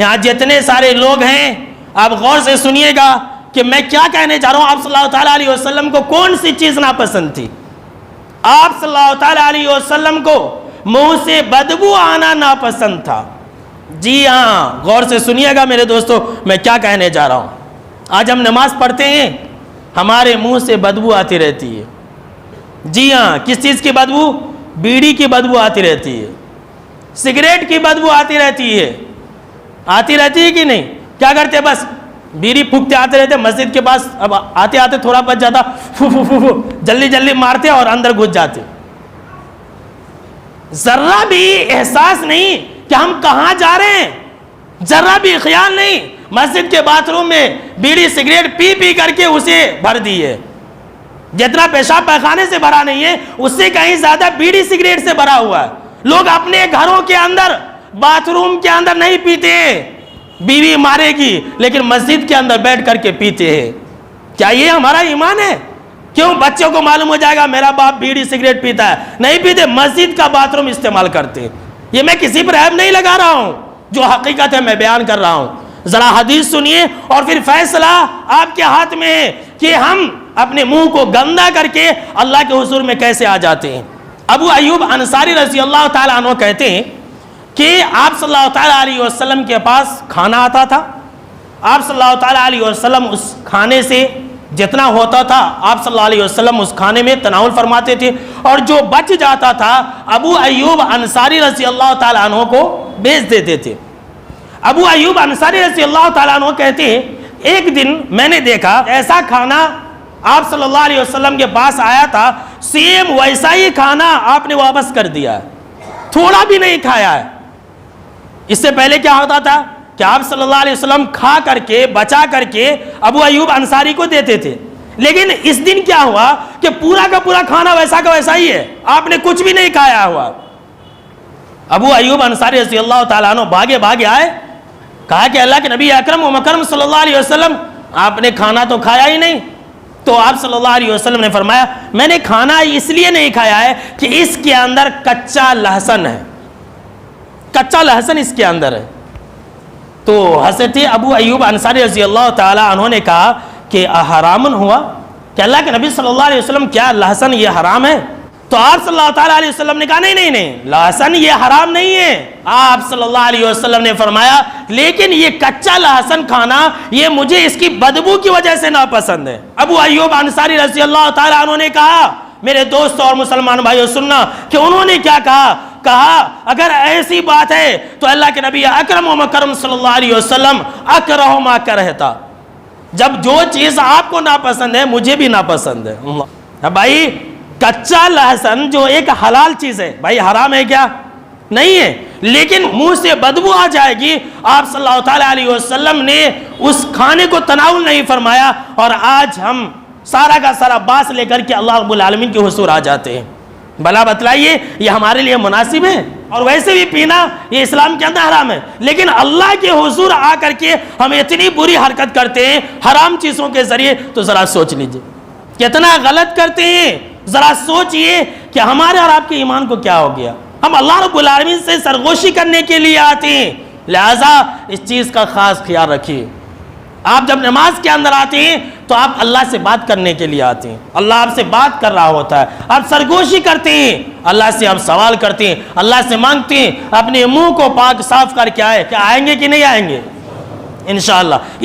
یہاں جتنے سارے لوگ ہیں آپ غور سے سنیے گا کہ میں کیا کہنے جا رہا ہوں. آپ صلی اللہ تعالیٰ علیہ وسلم کو کون سی چیز ناپسند تھی؟ آپ صلی اللہ تعالیٰ علیہ وسلم کو منہ سے بدبو آنا ناپسند تھا. جی ہاں، غور سے سنیے گا میرے دوستو میں کیا کہنے جا رہا ہوں. آج ہم نماز پڑھتے ہیں، ہمارے منہ سے بدبو آتی رہتی ہے. جی ہاں، کس چیز کی بدبو؟ بیڑی کی بدبو آتی رہتی ہے، سگریٹ کی بدبو آتی رہتی ہے. آتی رہتی ہے کہ نہیں؟ کیا کرتے؟ بس بیڑی پھونکتے آتے رہتے مسجد کے پاس. اب آتے آتے تھوڑا بچ جاتا، جلدی جلدی مارتے اور اندر گھس جاتے. ذرہ بھی احساس نہیں کہ ہم کہاں جا رہے ہیں، ذرہ بھی خیال نہیں. مسجد کے باتھ روم میں بیڑی سگریٹ پی پی کر کے اسے بھر دی ہے. جتنا پیشاب پیخانے سے بھرا نہیں ہے اس سے کہیں زیادہ بیڑی سگریٹ سے بھرا ہوا ہے. لوگ اپنے گھروں کے اندر باتھ روم کے اندر نہیں پیتے ہیں، بیوی مارے گی لیکن مسجد کے اندر بیٹھ کر کے پیتے ہیں. کیا یہ ہمارا ایمان ہے؟ کیوں بچوں کو معلوم ہو جائے گا میرا باپ بیڑی سگریٹ پیتا ہے؟ نہیں پیتے، مسجد کا باتھ روم استعمال کرتے. یہ میں کسی پر عیب نہیں لگا رہا ہوں، جو حقیقت ہے میں بیان کر رہا ہوں. ذرا حدیث سنیے اور پھر فیصلہ آپ کے ہاتھ میں ہے کہ ہم اپنے منہ کو گندا کر کے اللہ کے حضور میں کیسے آ جاتے ہیں. ابو ایوب انصاری رضی اللہ تعالیٰ عنہ کہتے ہیں کہ آپ صلی اللہ تعالیٰ علیہ وسلم کے پاس کھانا آتا تھا. آپ صلی اللہ تعالیٰ علیہ وسلم اس کھانے سے جتنا ہوتا تھا آپ صلی اللہ علیہ وسلم اس کھانے میں تناول فرماتے تھے، اور جو بچ جاتا تھا ابو ایوب انصاری رضی اللہ تعالیٰ عنہ کو بیچ دیتے تھے. ابو ایوب انصاری رضی اللہ تعالیٰ عنہ کہتے ہیں ایک دن میں نے دیکھا ایسا کھانا آپ صلی اللہ علیہ وسلم کے پاس آیا تھا، سیم ویسا ہی کھانا آپ نے واپس کر دیا ہے، تھوڑا بھی نہیں کھایا ہے. اس سے پہلے کیا ہوتا تھا کہ آپ صلی اللہ علیہ وسلم کھا کر کے بچا کر کے ابو ایوب انصاری کو دیتے تھے، لیکن اس دن کیا ہوا کہ پورا کا پورا کھانا ویسا کا ویسا ہی ہے، آپ نے کچھ بھی نہیں کھایا ہوا. ابو ایوب انصاری رضی اللہ تعالیٰ عنہ بھاگے آئے، کہا کہ اللہ کے نبی اکرم و مکرم صلی اللہ علیہ وسلم آپ نے کھانا تو کھایا ہی نہیں. تو آپ صلی اللہ علیہ وسلم نے فرمایا میں نے کھانا اس لیے نہیں کھایا ہے کہ اس کے اندر کچا لہسن ہے، کچا لہسن اس کے اندر ہے. تو حضرت ابو ایوب انصاری رضی اللہ تعالیٰ عنہ نے کہا کہ حرامن ہوا کہ اللہ کے نبی صلی اللہ علیہ وسلم کیا لہسن یہ حرام ہے؟ تو آپ صلی اللہ تعالیٰ علیہ وسلم نے کہا نہیں لہسن یہ حرام نہیں ہے. آپ صلی اللہ علیہ وسلم نے فرمایا لیکن یہ کچا لہسن کھانا یہ مجھے اس کی بدبو کی وجہ سے ناپسند ہے. ابو ایوب انصاری رضی اللہ تعالیٰ عنہ نے کہا میرے دوست اور مسلمان بھائیو سننا کہ انہوں نے کیا کہا اگر ایسی بات ہے تو اللہ کے نبی اکرم و مکرم صلی اللہ علیہ وسلم اکرہ ما کرہتا، جب جو چیز آپ کو ناپسند ہے مجھے بھی ناپسند ہے. بھائی کچا لہسن جو ایک حلال چیز ہے، بھائی حرام ہے کیا؟ نہیں ہے، لیکن منہ سے بدبو آ جائے گی. آپ صلی اللہ تعالیٰ علیہ وسلم نے اس کھانے کو تناول نہیں فرمایا اور آج ہم سارا کا سارا باس لے کر کے اللہ رب العالمین کے حضور آ جاتے ہیں. بھلا بتلائیے یہ ہمارے لیے مناسب ہے؟ اور ویسے بھی پینا یہ اسلام کے اندر حرام ہے، لیکن اللہ کے حضور آ کر کے ہم اتنی بری حرکت کرتے ہیں حرام چیزوں کے ذریعے. تو ذرا سوچ لیجئے کتنا غلط کرتے ہیں. ذرا سوچئے کہ ہمارے اور آپ کے ایمان کو کیا ہو گیا. ہم اللہ رب العالمین سے سرگوشی کرنے کے لیے آتے ہیں، لہذا اس چیز کا خاص خیال رکھیے. آپ جب نماز کے اندر آتے ہیں تو آپ اللہ سے بات کرنے کے لیے آتے ہیں، اللہ آپ سے بات کر رہا ہوتا ہے، آپ سرگوشی کرتے ہیں، اللہ سے آپ سوال کرتے ہیں، اللہ سے مانگتے ہیں اپنے منہ کو پاک صاف کر کے آئے. کیا آئیں گے کہ نہیں آئیں گے؟ انشاءاللہ.